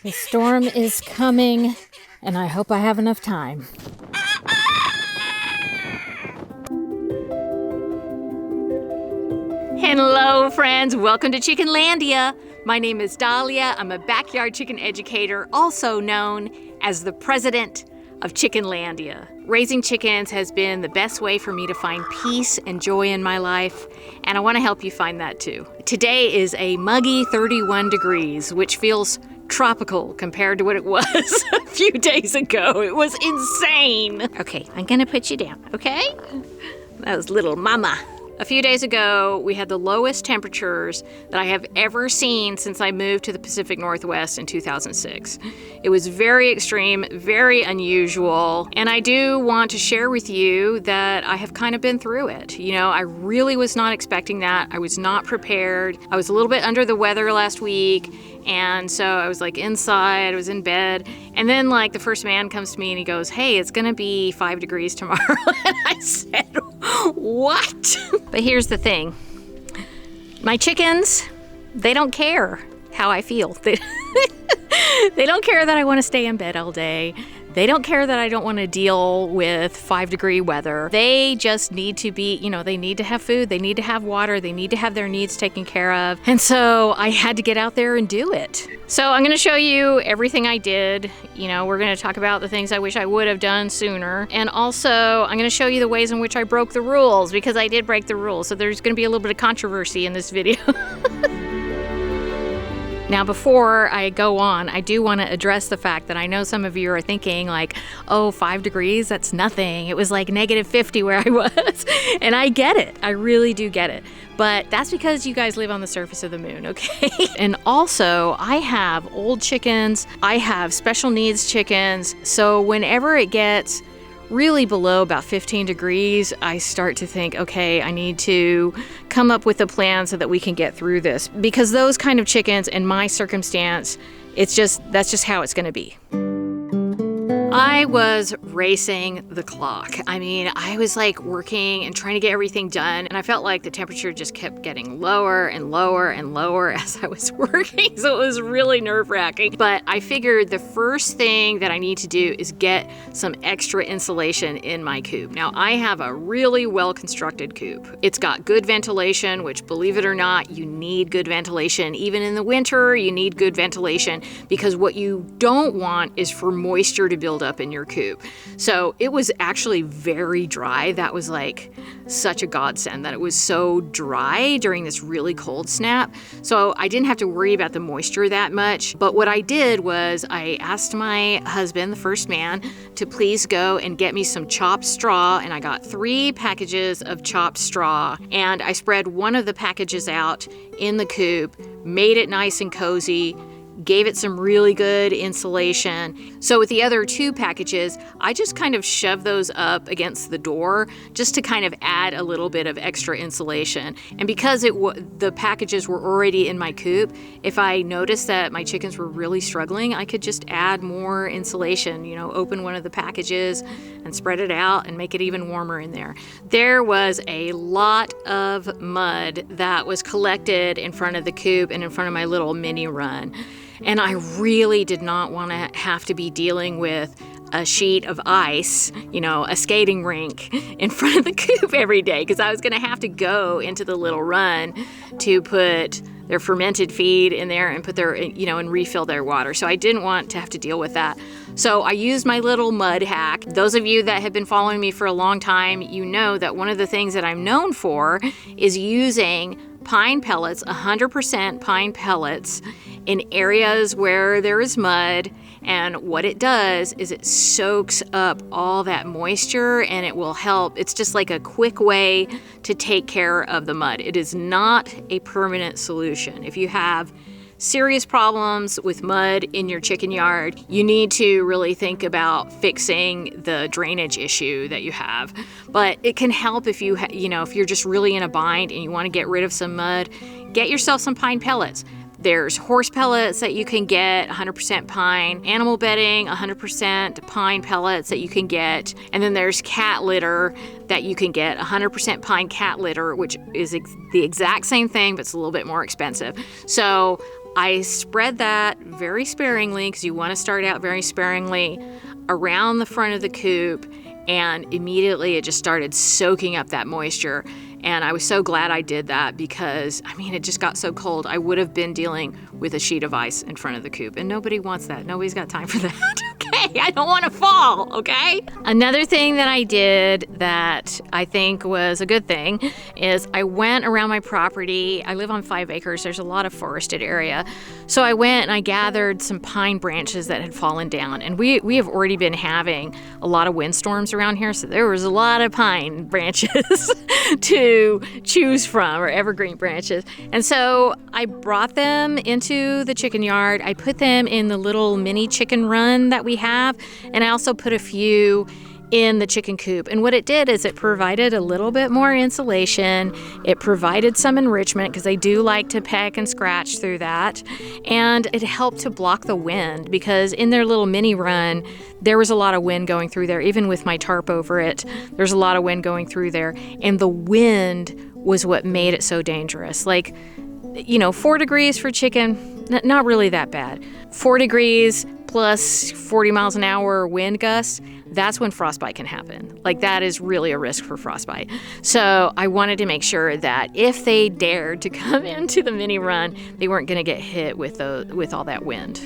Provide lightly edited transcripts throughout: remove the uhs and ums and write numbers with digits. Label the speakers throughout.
Speaker 1: The storm is coming, and I hope I have enough time.
Speaker 2: Hello, friends. Welcome to Chickenlandia. My name is Dahlia. I'm a backyard chicken educator, also known as the president of Chickenlandia. Raising chickens has been the best way for me to find peace and joy in my life, and I want to help you find that too. Today is a muggy 31 degrees, which feels tropical compared to what it was a few days ago. It was insane. Okay, I'm gonna put you down, okay? That was little mama. A few days ago, we had the lowest temperatures that I have ever seen since I moved to the Pacific Northwest in 2006. It was very extreme, very unusual, and I do want to share with you that I have kind of been through it. You know, I really was not expecting that. I was not prepared. I was a little bit under the weather last week, and so I was like inside, I was in bed, and then like the first man comes to me and he goes, "Hey, it's gonna be 5 degrees tomorrow." And I said, "What?" But here's the thing. My chickens, they don't care how I feel. They don't care that I want to stay in bed all day. They don't care that I don't want to deal with 5-degree weather. They just need to be, they need to have food, they need to have water, they need to have their needs taken care of. And so I had to get out there and do it. So I'm going to show you everything I did. We're going to talk about the things I wish I would have done sooner. And also I'm going to show you the ways in which I broke the rules, because I did break the rules. So there's going to be a little bit of controversy in this video. Now, before I go on, I do want to address the fact that I know some of you are thinking like, oh, 5 degrees, that's nothing. It was like -50 where I was. And I get it. I really do get it. But that's because you guys live on the surface of the moon, okay? And also, I have old chickens. I have special needs chickens. So whenever it gets really below about 15 degrees, I start to think, okay, I need to come up with a plan so that we can get through this. Because those kind of chickens, in my circumstance, that's just how it's gonna be. I was racing the clock. I mean, I was like working and trying to get everything done, and I felt like the temperature just kept getting lower and lower and lower as I was working, so it was really nerve-wracking. But I figured the first thing that I need to do is get some extra insulation in my coop. Now, I have a really well-constructed coop. It's got good ventilation, which, believe it or not, you need good ventilation. Even in the winter, you need good ventilation, because what you don't want is for moisture to build up in your coop. So it was actually very dry. That was like such a godsend that it was so dry during this really cold snap. So I didn't have to worry about the moisture that much. But what I did was I asked my husband, the first man, to please go and get me some chopped straw, and I got 3 packages of chopped straw, and I spread one of the packages out in the coop, made it nice and cozy, gave it some really good insulation. So with the other 2 packages, I just kind of shoved those up against the door just to kind of add a little bit of extra insulation. And because the packages were already in my coop, if I noticed that my chickens were really struggling, I could just add more insulation, open one of the packages and spread it out and make it even warmer in there. There was a lot of mud that was collected in front of the coop and in front of my little mini run. And I really did not want to have to be dealing with a sheet of ice, a skating rink in front of the coop every day, because I was going to have to go into the little run to put their fermented feed in there and put their, and refill their water. So I didn't want to have to deal with that. So I used my little mud hack. Those of you that have been following me for a long time, you know that one of the things that I'm known for is using pine pellets, 100% pine pellets, in areas where there is mud. And what it does is it soaks up all that moisture, and it will help. It's just like a quick way to take care of the mud. It is not a permanent solution. If you have serious problems with mud in your chicken yard, you need to really think about fixing the drainage issue that you have. But it can help if if you're just really in a bind and you want to get rid of some mud, get yourself some pine pellets. There's horse pellets that you can get, 100% pine, animal bedding, 100% pine pellets that you can get, and then there's cat litter that you can get, 100% pine cat litter, which is the exact same thing, but it's a little bit more expensive. So I spread that very sparingly, because you want to start out very sparingly, around the front of the coop, and immediately it just started soaking up that moisture. And I was so glad I did that, because, I mean, it just got so cold. I would have been dealing with a sheet of ice in front of the coop, and nobody wants that. Nobody's got time for that, okay? I don't want to fall, okay? Another thing that I did that I think was a good thing is I went around my property. I live on 5 acres. There's a lot of forested area. So I went and I gathered some pine branches that had fallen down. And we have already been having a lot of windstorms around here, so there was a lot of pine branches to choose from, or evergreen branches. And so I brought them into the chicken yard. I put them in the little mini chicken run that we have, and I also put a few in the chicken coop. And what it did is it provided a little bit more insulation. It provided some enrichment, because they do like to peck and scratch through that. And it helped to block the wind, because in their little mini run, there was a lot of wind going through there. Even with my tarp over it, there's a lot of wind going through there. And the wind was what made it so dangerous. Like, 4 degrees for chicken, not really that bad. 4 degrees plus 40 miles an hour wind gusts, that's when frostbite can happen. Like, that is really a risk for frostbite. So I wanted to make sure that if they dared to come into the mini run, they weren't going to get hit with all that wind.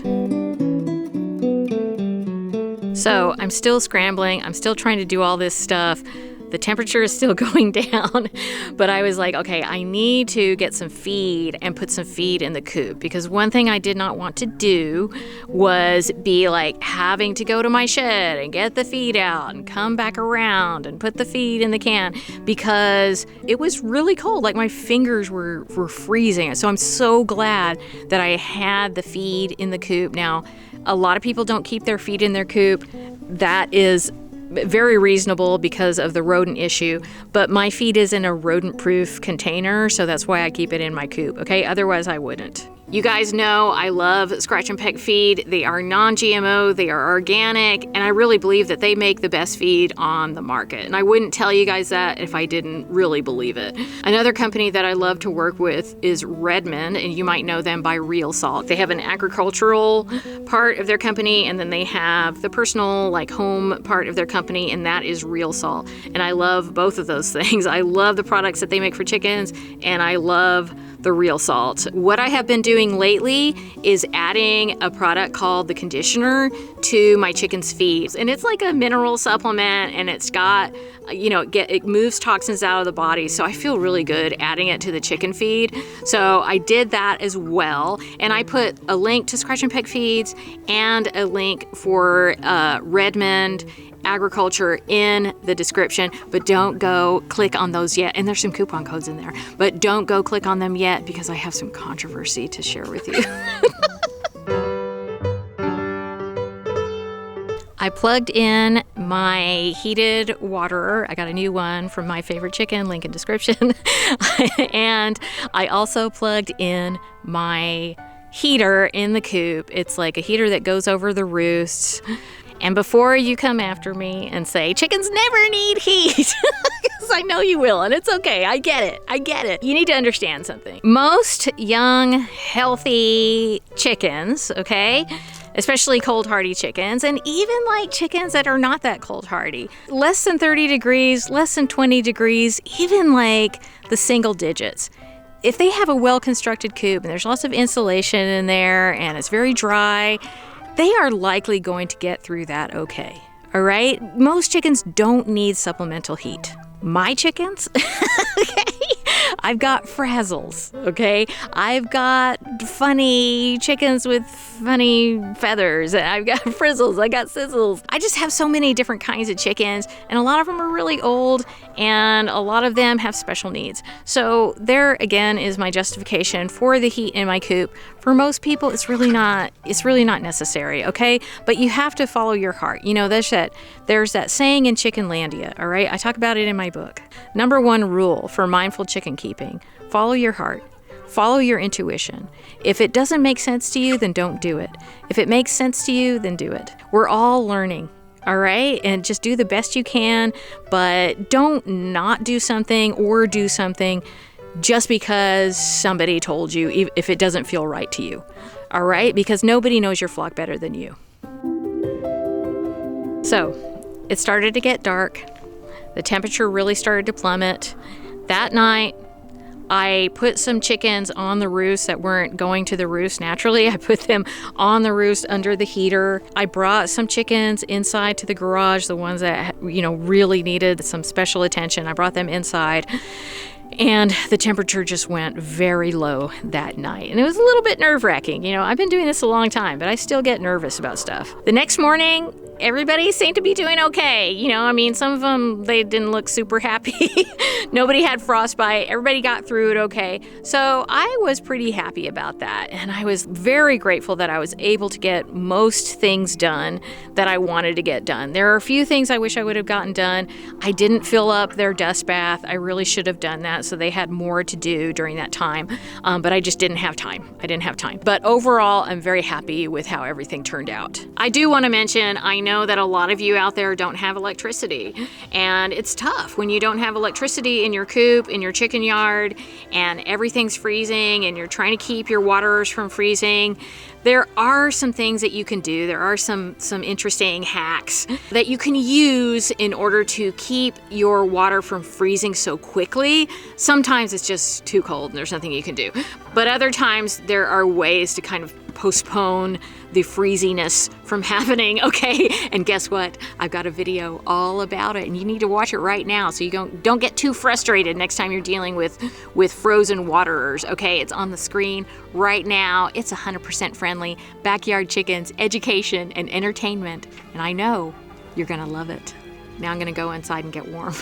Speaker 2: So I'm still scrambling. I'm still trying to do all this stuff. The temperature is still going down, but I was like, okay, I need to get some feed and put some feed in the coop, because one thing I did not want to do was be like having to go to my shed and get the feed out and come back around and put the feed in the can, because it was really cold. Like, my fingers were freezing. So I'm so glad that I had the feed in the coop. Now, a lot of people don't keep their feed in their coop. That is very reasonable because of the rodent issue, but my feed is in a rodent-proof container, so that's why I keep it in my coop, okay? Otherwise, I wouldn't. You guys know I love Scratch and Peck feed. They are non-GMO, they are organic, and I really believe that they make the best feed on the market. And I wouldn't tell you guys that if I didn't really believe it. Another company that I love to work with is Redmond, and you might know them by Real Salt. They have an agricultural part of their company, and then they have the personal, like, home part of their company, and that is Real Salt. And I love both of those things. I love the products that they make for chickens, and I love the Real Salt. What I have been doing lately is adding a product called the conditioner to my chicken's feed. And it's like a mineral supplement, and it's got, it moves toxins out of the body. So I feel really good adding it to the chicken feed. So I did that as well. And I put a link to Scratch and Peck feeds and a link for Redmond Agriculture in the description, but don't go click on those yet. And there's some coupon codes in there, but don't go click on them yet, because I have some controversy to share with you. I plugged in my heated waterer. I got a new one from My Favorite Chicken, link in description. And I also plugged in my heater in the coop. It's like a heater that goes over the roosts. And before you come after me and say, chickens never need heat, because I know you will, and it's okay. I get it. You need to understand something. Most young, healthy chickens, okay, especially cold hardy chickens, and even like chickens that are not that cold hardy, less than 30 degrees, less than 20 degrees, even like the single digits. If they have a well-constructed coop and there's lots of insulation in there and it's very dry, they are likely going to get through that okay, all right? Most chickens don't need supplemental heat. My chickens, okay? I've got frazzles, okay? I've got funny chickens with funny feathers. I've got frizzles, I got sizzles. I just have so many different kinds of chickens, and a lot of them are really old, and a lot of them have special needs. So there, again, is my justification for the heat in my coop. For most people, it's really not necessary, okay? But you have to follow your heart. There's that saying in Chickenlandia, all right? I talk about it in my book. Number 1 rule for mindful chicken keeping: follow your heart. Follow your intuition. If it doesn't make sense to you, then don't do it. If it makes sense to you, then do it. We're all learning, all right? And just do the best you can, but don't not do something or do something just because somebody told you, if it doesn't feel right to you. All right? Because nobody knows your flock better than you. So it started to get dark. The temperature really started to plummet. That night, I put some chickens on the roost that weren't going to the roost naturally. I put them on the roost under the heater. I brought some chickens inside to the garage, the ones that, really needed some special attention. I brought them inside. And the temperature just went very low that night. And it was a little bit nerve-wracking. I've been doing this a long time, but I still get nervous about stuff. The next morning, everybody seemed to be doing okay. Some of them, they didn't look super happy. Nobody had frostbite. Everybody got through it okay. So I was pretty happy about that. And I was very grateful that I was able to get most things done that I wanted to get done. There are a few things I wish I would have gotten done. I didn't fill up their dust bath. I really should have done that, so they had more to do during that time. But I just didn't have time. But overall, I'm very happy with how everything turned out. I do want to mention, I know that a lot of you out there don't have electricity, and it's tough when you don't have electricity in your coop, in your chicken yard, and everything's freezing and you're trying to keep your waterers from freezing. There are some things that you can do. There are some interesting hacks that you can use in order to keep your water from freezing so quickly. Sometimes it's just too cold and there's nothing you can do. But other times there are ways to kind of postpone the freeziness from happening, okay? And guess what? I've got a video all about it, and you need to watch it right now so you don't get too frustrated next time you're dealing with frozen waterers, okay? It's on the screen right now. It's 100% friendly. Backyard chickens, education, and entertainment. And I know you're gonna love it. Now I'm gonna go inside and get warm.